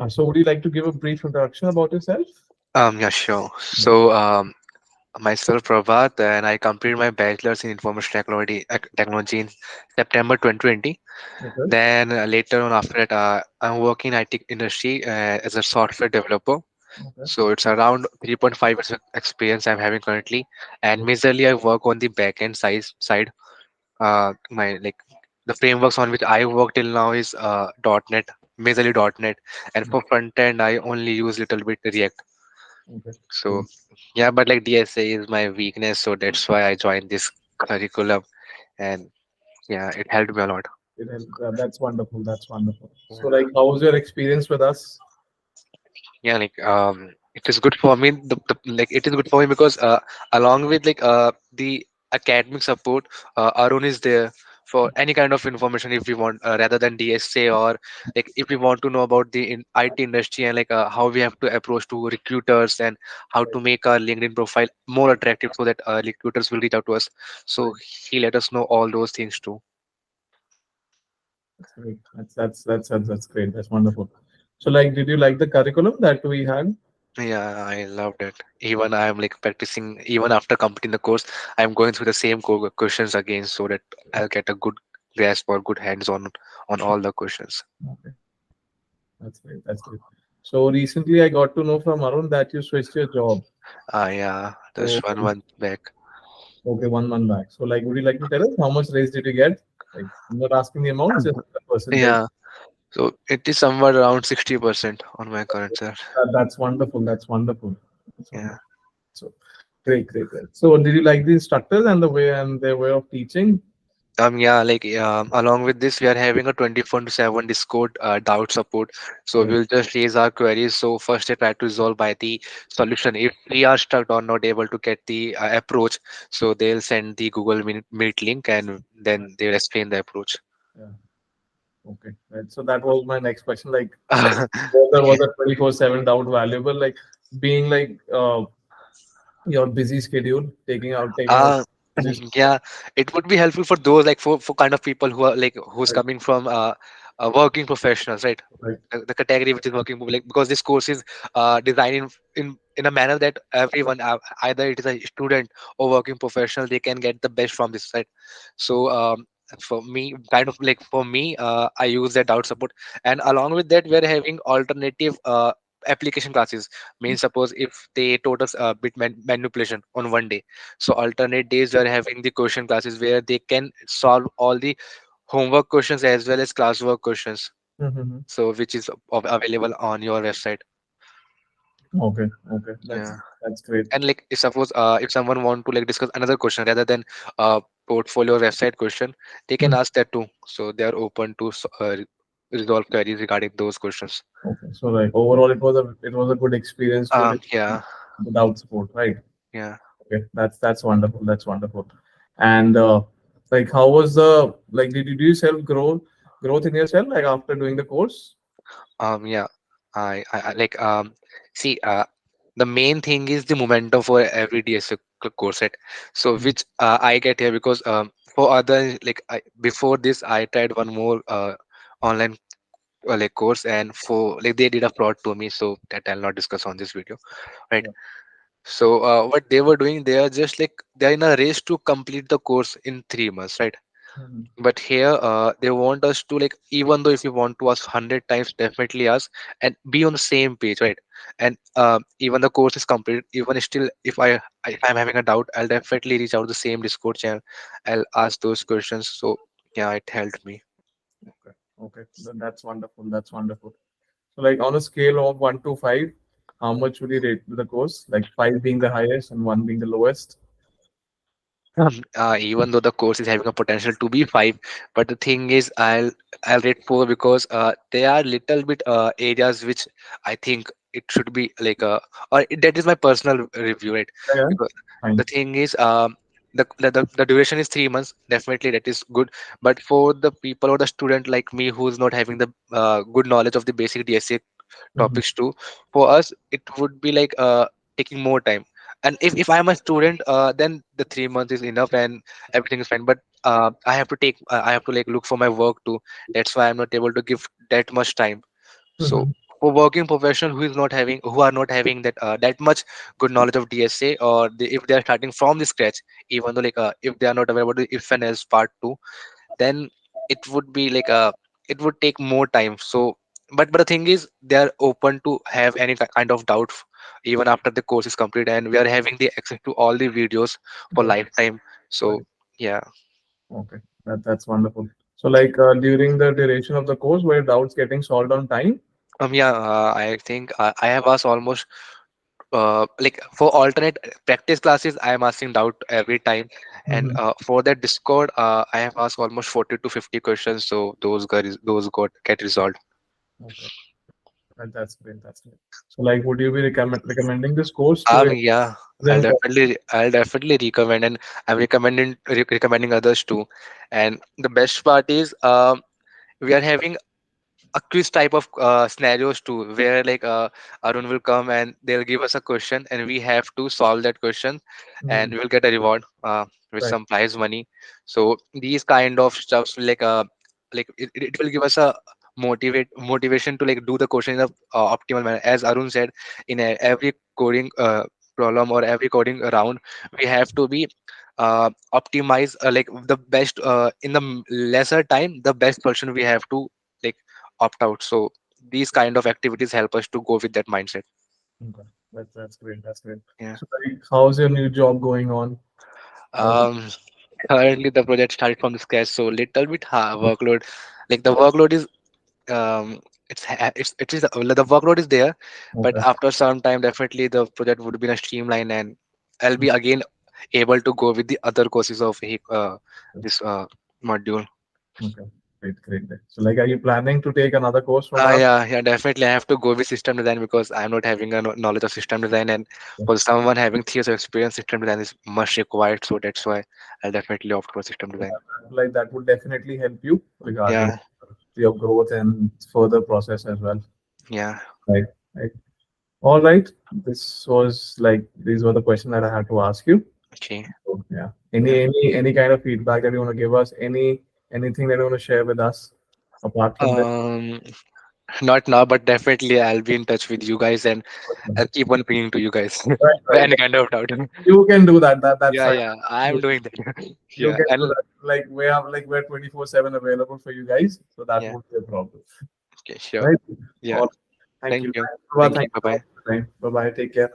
So would you like to give a brief introduction about yourself? Yeah, sure. Yeah. Myself, Prabhat, and I completed my bachelor's in information technology in September 2020. Okay. Then later on, after that, I'm working in IT industry as a software developer. Okay. So it's around 3.5 years of experience I'm having currently, and majorly I work on the backend side. My like the frameworks on which I work till now is .NET, majorly .NET, and for front end I only use little bit React. Okay. So Cool. yeah, but like DSA is my weakness, so that's why I joined this curriculum, and yeah, it helped me a lot. That's wonderful. That's wonderful. So, Yeah, like, how was your experience with us? yeah, it is good for me. Like it is good for me because along with the academic support, Arun is there for any kind of information if we want, rather than DSA, or like if we want to know about the IT industry, and how we have to approach to recruiters, and how Right. to make our LinkedIn profile more attractive so that recruiters will reach out to us. So Right. he let us know all those things too. That's great. That's great. That's wonderful. So, like, did you like the curriculum that we had? Yeah, I loved it. Even I'm like practicing, even after completing the course, I'm going through the same questions again so that I'll get a good grasp or good hands on all the questions. Okay. That's great. That's great. So recently, I got to know from Arun that you switched your job. Yeah, So just 1 month back. okay, 1 month back. So like, would you like to tell us how much raise did you get? Like, I'm not asking the amount, just the percentage. Yeah, so it is somewhere around 60% on my current sir. That's wonderful. That's wonderful. That's Yeah. wonderful. So great, great, great. So did you like the instructors and the way and their way of teaching? Yeah, along with this, we are having a 24/7 Discord doubt support. So Right, we'll just raise our queries. So first they try to resolve by the solution. If we are stuck or not able to get the approach, so they'll send the Google Meet link, and right. then they'll explain the approach. Yeah. Okay. Right. So that was my next question. Like was Yeah. a 24/7 doubt valuable? Like being like your busy schedule, taking out Uh, busy. yeah, it would be helpful for those for kind of people who are like who's Right, coming from working professionals, right? right, The category which is working like because this course is designed in a manner that everyone either it is a student or working professional, they can get the best from this, right? So for me, I use that doubt support, and along with that, we're having alternative application classes. Means suppose if they taught us bit manipulation on one day, so alternate days we are having the question classes where they can solve all the homework questions as well as classwork questions, Mm-hmm. so which is available on your website. Okay, okay. That's Yeah. that's great. And like if suppose if someone want to like discuss another question rather than portfolio or website question, they can Mhm. ask that too, so they are open to resolve queries regarding those questions. Okay. So like overall it was a good experience to Yeah. without support, right? Yeah. Okay. That's wonderful. That's wonderful. And like how was the like did you do yourself growth in yourself like after doing the course? Yeah, I like see the main thing is the momentum for every DSO course set. So Mhm. which I get here because for other before this I tried one more online like course, and for like they did a fraud to me, so that I'll not discuss on this video, right? Yeah. So what they were doing, they are just like they're in a race to complete the course in 3 months, right? Mhm. But here they want us to like, even though if you want to ask 100 times, definitely ask and be on the same page, right? And even the course is complete, even still if I'm having a doubt, I'll definitely reach out to the same Discord channel, I'll ask those questions. So yeah, it helped me. Okay. Okay. That's wonderful. That's wonderful. So like on a scale of 1 to 5, how much would you rate the course? Like 5 being the highest and 1 being the lowest? Even though the course is having a potential to be 5, but the thing is I'll rate 4 because there are little bit areas which I think it should be that is my personal review, right? Yeah, yeah. Because the Fine. thing is the duration is 3 months, definitely that is good, but for the people or the student like me who's not having the good knowledge of the basic DSA Mhm. topics too, for us it would be taking more time. And if I'm a student, then the 3 months is enough and everything is fine, but I have to like look for my work too. That's why I'm not able to give that much time. So Mhm. for working professional who are not having that much good knowledge of DSA, or if they are starting from the scratch, even though if they are not aware about the if and else part 2, then it would be it would take more time. So but the thing is, they are open to have any kind of doubt even after the course is complete, and we are having the access to all the videos for Right. lifetime. So Right. yeah. Okay. That's wonderful. So like during the duration of the course, were doubts getting solved on time? Yeah, I think I have asked almost for alternate practice classes, I am asking doubt every time, and Mm-hmm. for that Discord, I have asked almost 40 to 50 questions, so those got get resolved. Okay. That's great. That's great. So like, would you be recommending this course to Yeah, everyone? I'll definitely recommend, and I'm recommending others too. And the best part is, we are having a quiz type of scenarios too, where Arun will come and they'll give us a question and we have to solve that question, and Mm, we will get a reward with right. some prize money. So these kind of stuffs it will give us a motivation to do the question in a optimal manner. As Arun said, in every coding problem or every coding round, we have to be optimize the best in the lesser time, the best solution we have to like opt out. So these kind of activities help us to go with that mindset. Okay. That's great. That's great. Yeah. So like, how's your new job going on? How's it? Um, Currently the project started from the scratch, so little bit workload. The workload is it is the workload is there, but Okay. after some time, definitely the project would be in a streamline, and I'll be again able to go with the other courses of this module. Okay. Great. Great. Great. So like, are you planning to take another course from us? Yeah, definitely. I have to go with system design because I'm not having a knowledge of system design, and for someone having 3 years of experience, system design is much required. So that's why I'll definitely opt for system design. Like that would definitely help you regarding Yeah, your growth and further process as well. yeah. Right. Right. All right. This was like these were the questions that I had to ask you. Okay. So, yeah. Yeah. Any kind of feedback that you want to give us? Anything that you want to share with us apart from this? Um, Not now, but definitely I'll be in touch with you guys, and I'll keep on pinging to you guys Right. for Right. any kind of doubt. You can do that. That's Yeah, fine. yeah. I'm doing that. You Yeah, can do and that. Like we're 24/7 available for you guys, so that yeah. won't be a problem. Okay, sure. Right? Yeah. All, thank Thank you. you. Thank Thank you you. Bye so much bye. for your time. Bye bye. Take care.